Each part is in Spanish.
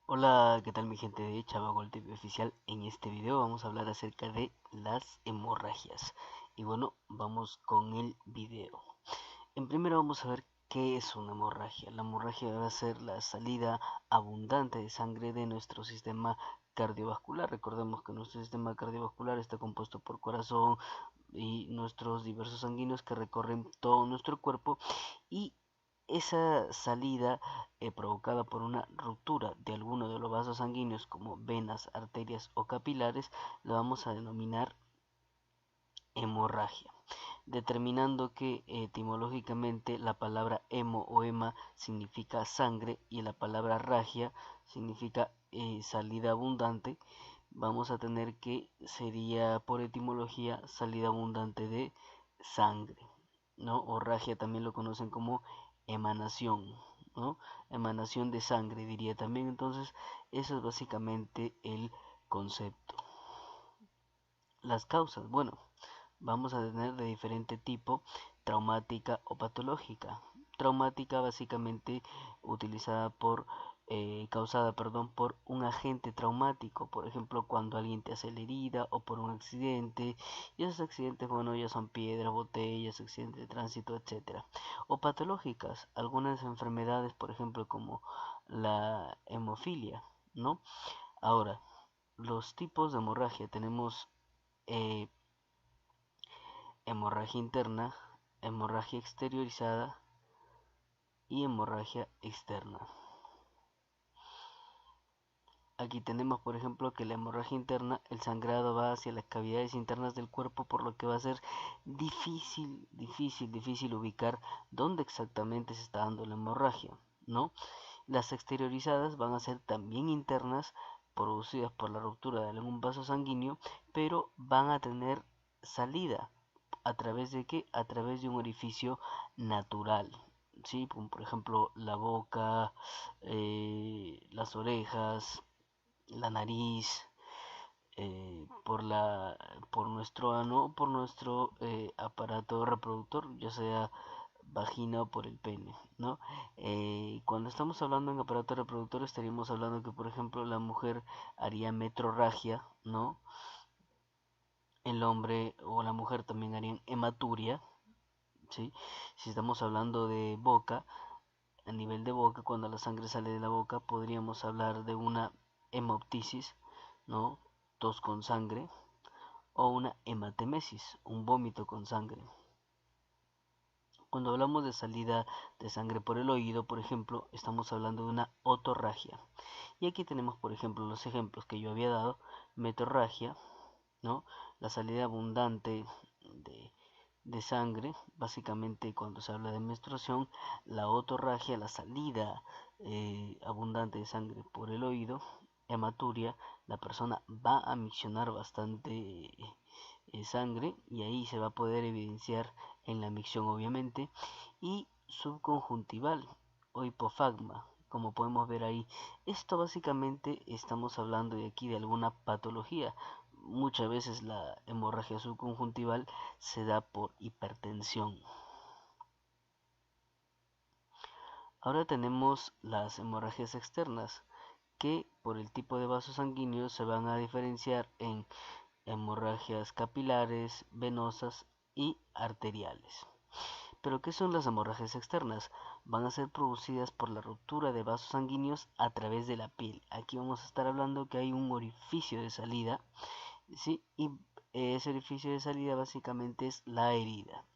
Hola, ¿qué tal mi gente de Chavagol TV Oficial? En este video vamos a hablar acerca de las hemorragias. Y bueno, vamos con el video. En primero vamos a ver qué es una hemorragia. La hemorragia va a ser la salida abundante de sangre de nuestro sistema cardiovascular. Recordemos que nuestro sistema cardiovascular está compuesto por corazón y nuestros diversos sanguíneos que recorren todo nuestro cuerpo, y esa salida provocada por una ruptura de alguno de los vasos sanguíneos como venas, arterias o capilares, la vamos a denominar hemorragia, determinando que etimológicamente la palabra hemo o hema significa sangre y la palabra ragia significa salida abundante. Vamos a tener que sería por etimología salida abundante de sangre, ¿no? O ragia también lo conocen como emanación, ¿no? Emanación de sangre diría también. Entonces eso es básicamente el concepto. Las causas, bueno, vamos a tener de diferente tipo: traumática o patológica. Traumática básicamente utilizada por causada, perdón, por un agente traumático, por ejemplo cuando alguien te hace la herida o por un accidente, y esos accidentes, bueno, ya son piedras, botellas, accidentes de tránsito, etcétera. O patológicas, algunas enfermedades, por ejemplo como la hemofilia, ¿no? Ahora, los tipos de hemorragia tenemos eh, hemorragia interna, hemorragia exteriorizada y hemorragia externa. Aquí tenemos, por ejemplo, que la hemorragia interna, el sangrado va hacia las cavidades internas del cuerpo, por lo que va a ser difícil ubicar dónde exactamente se está dando la hemorragia, ¿no? Las exteriorizadas van a ser también internas, producidas por la ruptura de algún vaso sanguíneo, pero van a tener salida. ¿A través de qué? A través de un orificio natural, ¿sí? Como por ejemplo la boca, las orejas, la nariz, por nuestro ano, por nuestro aparato reproductor, ya sea vagina o por el pene, ¿no? Cuando estamos hablando en aparato reproductor, estaríamos hablando que, por ejemplo, la mujer haría metrorragia, ¿no? El hombre o la mujer también harían hematuria, ¿sí? Si estamos hablando de boca, a nivel de boca, cuando la sangre sale de la boca, podríamos hablar de una hemoptisis, ¿no? Tos con sangre, o una hematemesis, un vómito con sangre. Cuando hablamos de salida de sangre por el oído, por ejemplo, estamos hablando de una otorragia. Y aquí tenemos, por ejemplo, los ejemplos que yo había dado: metorragia, ¿no? La salida abundante de, de sangre, básicamente cuando se habla de menstruación; la otorragia, la salida abundante de sangre por el oído; hematuria, la persona va a miccionar bastante sangre y ahí se va a poder evidenciar en la micción, obviamente; y subconjuntival o hipofagma, como podemos ver ahí. Esto básicamente estamos hablando de aquí de alguna patología. Muchas veces la hemorragia subconjuntival se da por hipertensión. Ahora tenemos las hemorragias externas, que por el tipo de vasos sanguíneos se van a diferenciar en hemorragias capilares, venosas y arteriales. ¿Pero qué son las hemorragias externas? Van a ser producidas por la ruptura de vasos sanguíneos a través de la piel. Aquí vamos a estar hablando que hay un orificio de salida, ¿sí? Y ese orificio de salida básicamente es la herida.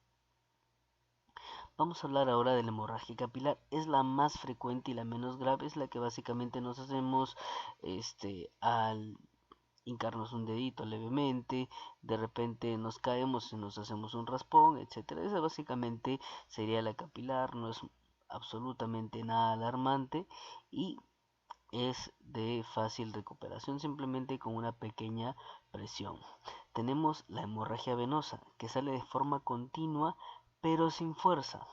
Vamos a hablar ahora de la hemorragia capilar. Es la más frecuente y la menos grave, es la que básicamente nos hacemos al hincarnos un dedito levemente, de repente nos caemos y nos hacemos un raspón, etcétera. Esa básicamente sería la capilar, no es absolutamente nada alarmante y es de fácil recuperación simplemente con una pequeña presión. Tenemos la hemorragia venosa, que sale de forma continua pero sin fuerza,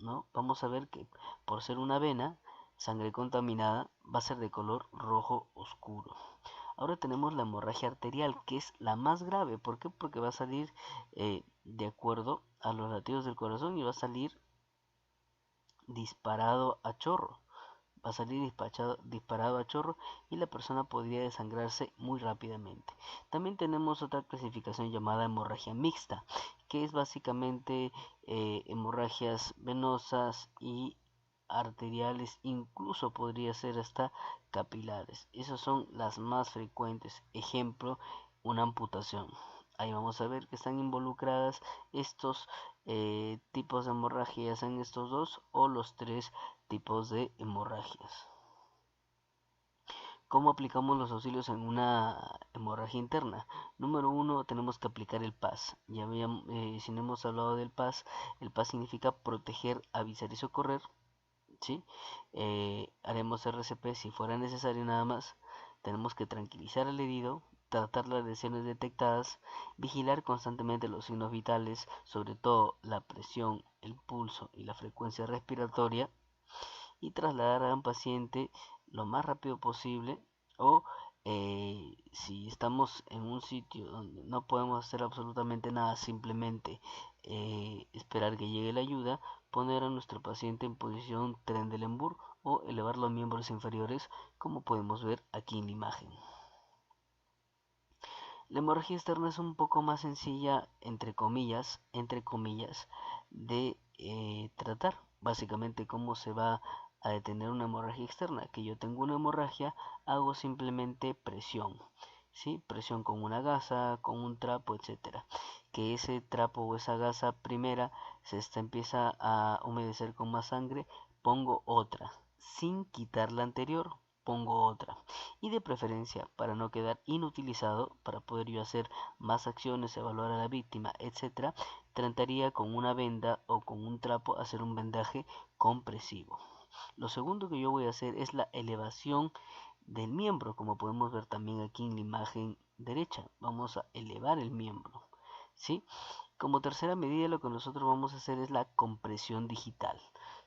¿no? Vamos a ver que por ser una vena, sangre contaminada, va a ser de color rojo oscuro. Ahora tenemos la hemorragia arterial, que es la más grave. ¿Por qué? Porque va a salir de acuerdo a los latidos del corazón y va a salir disparado a chorro, va a salir disparado a chorro y la persona podría desangrarse muy rápidamente. También tenemos otra clasificación llamada hemorragia mixta, que es básicamente hemorragias venosas y arteriales, incluso podría ser hasta capilares. Esas son las más frecuentes. Ejemplo, una amputación. Ahí vamos a ver que están involucradas estos tipos de hemorragias en estos dos o los tres tipos de hemorragias. ¿Cómo aplicamos los auxilios en una hemorragia interna? Número uno, tenemos que aplicar el PAS. Si no hemos hablado del PAS, el PAS significa proteger, avisar y socorrer. ¿Sí? Haremos RCP si fuera necesario nada más. Tenemos que tranquilizar al herido, tratar las lesiones detectadas, vigilar constantemente los signos vitales, sobre todo la presión, el pulso y la frecuencia respiratoria, y trasladar a un paciente lo más rápido posible o si estamos en un sitio donde no podemos hacer absolutamente nada, simplemente esperar que llegue la ayuda, poner a nuestro paciente en posición Trendelenburg o elevar los miembros inferiores, como podemos ver aquí en la imagen. La hemorragia externa es un poco más sencilla, entre comillas, de tratar. Básicamente, cómo se va a detener una hemorragia externa. Que yo tengo una hemorragia, hago simplemente presión. ¿Sí? Presión con una gasa, con un trapo, etcétera. Que ese trapo o esa gasa primera empieza a humedecer con más sangre, pongo otra, sin quitar la anterior, pongo otra, y de preferencia para no quedar inutilizado, para poder yo hacer más acciones, evaluar a la víctima, etcétera, trataría con una venda o con un trapo hacer un vendaje compresivo. Lo segundo que yo voy a hacer es la elevación del miembro, como podemos ver también aquí en la imagen derecha. Vamos a elevar el miembro, ¿sí? Como tercera medida, lo que nosotros vamos a hacer es la compresión digital.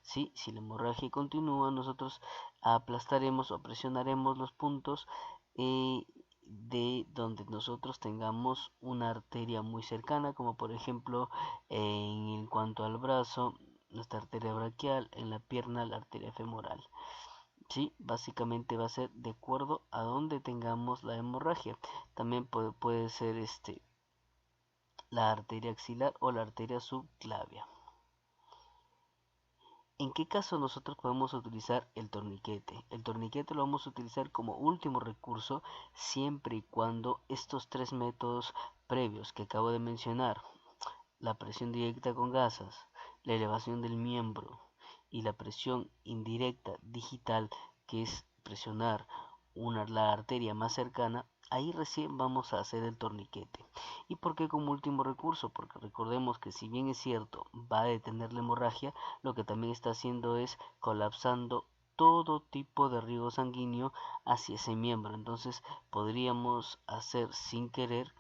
¿Sí? Si la hemorragia continúa, nosotros aplastaremos o presionaremos los puntos de donde nosotros tengamos una arteria muy cercana, como por ejemplo en cuanto al brazo, nuestra arteria braquial, en la pierna, la arteria femoral. Sí, básicamente va a ser de acuerdo a donde tengamos la hemorragia. También puede ser la arteria axilar o la arteria subclavia. ¿En qué caso nosotros podemos utilizar el torniquete? El torniquete lo vamos a utilizar como último recurso siempre y cuando estos tres métodos previos que acabo de mencionar, la presión directa con gasas, la elevación del miembro y la presión indirecta digital, que es presionar la arteria más cercana, ahí recién vamos a hacer el torniquete. ¿Y por qué como último recurso? Porque recordemos que si bien es cierto va a detener la hemorragia, lo que también está haciendo es colapsando todo tipo de riego sanguíneo hacia ese miembro. Entonces podríamos hacer sin querer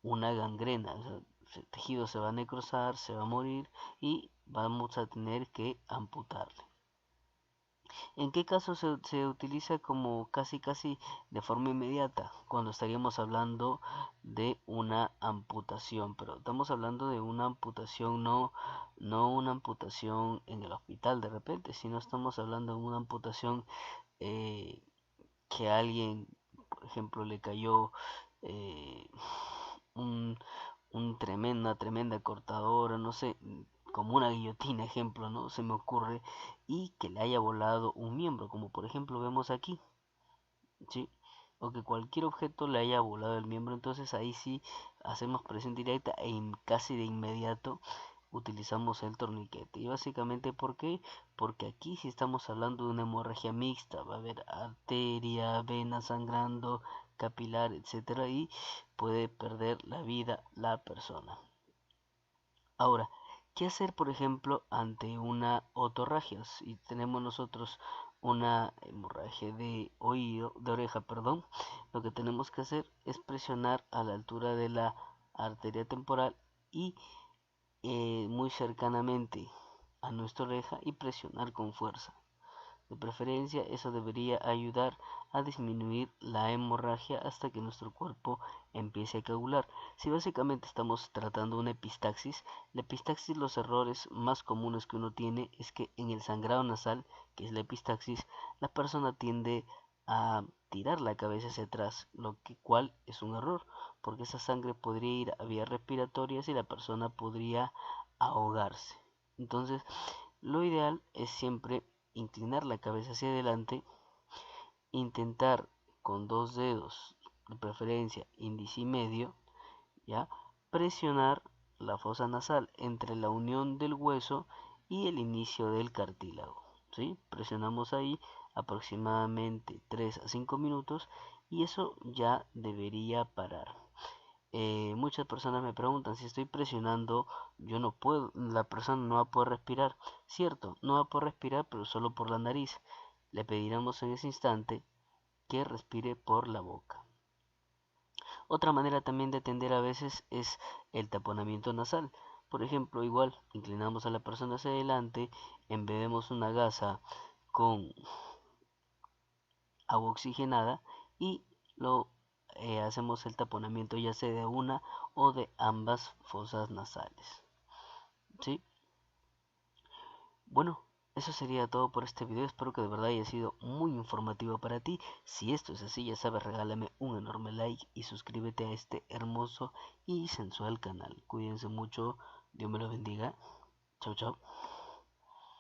una gangrena. O sea, el tejido se va a necrosar, se va a morir y vamos a tener que amputarle. ¿En qué caso se utiliza como casi de forma inmediata? Cuando estaríamos hablando de una amputación, pero estamos hablando de una amputación, no una amputación en el hospital de repente, sino estamos hablando de una amputación que a alguien, por ejemplo, le cayó eh, un, una tremenda cortadora, no sé, como una guillotina, ejemplo, ¿no? Se me ocurre, y que le haya volado un miembro, como por ejemplo vemos aquí, ¿sí? O que cualquier objeto le haya volado el miembro, entonces ahí sí hacemos presión directa e casi de inmediato utilizamos el torniquete. Y básicamente, ¿por qué? Porque aquí si estamos hablando de una hemorragia mixta, va a haber arteria, vena sangrando, capilar, etcétera, y puede perder la vida la persona. Ahora, ¿qué hacer, por ejemplo, ante una otorragia? Si tenemos nosotros una hemorragia de oído, de oreja, perdón, lo que tenemos que hacer es presionar a la altura de la arteria temporal y muy cercanamente a nuestra oreja y presionar con fuerza. De preferencia, eso debería ayudar a disminuir la hemorragia hasta que nuestro cuerpo empiece a coagular. Si básicamente estamos tratando una epistaxis, la epistaxis, los errores más comunes que uno tiene es que en el sangrado nasal, que es la epistaxis, la persona tiende a tirar la cabeza hacia atrás, cual es un error, porque esa sangre podría ir a vías respiratorias y la persona podría ahogarse. Entonces, lo ideal es siempre inclinar la cabeza hacia adelante, intentar con dos dedos, de preferencia índice y medio, ya presionar la fosa nasal entre la unión del hueso y el inicio del cartílago. ¿Sí? Presionamos ahí aproximadamente 3 a 5 minutos y eso ya debería parar. Muchas personas me preguntan si estoy presionando, yo no puedo, la persona no va a poder respirar. Cierto, no va a poder respirar, pero solo por la nariz. Le pediremos en ese instante que respire por la boca. Otra manera también de atender a veces es el taponamiento nasal. Por ejemplo, igual inclinamos a la persona hacia adelante, embebemos una gasa con agua oxigenada y lo hacemos el taponamiento ya sea de una o de ambas fosas nasales. ¿Sí? Bueno, eso sería todo por este video. Espero que de verdad haya sido muy informativo para ti. Si esto es así, ya sabes, regálame un enorme like y suscríbete a este hermoso y sensual canal. Cuídense mucho. Dios me los bendiga. Chao, chao.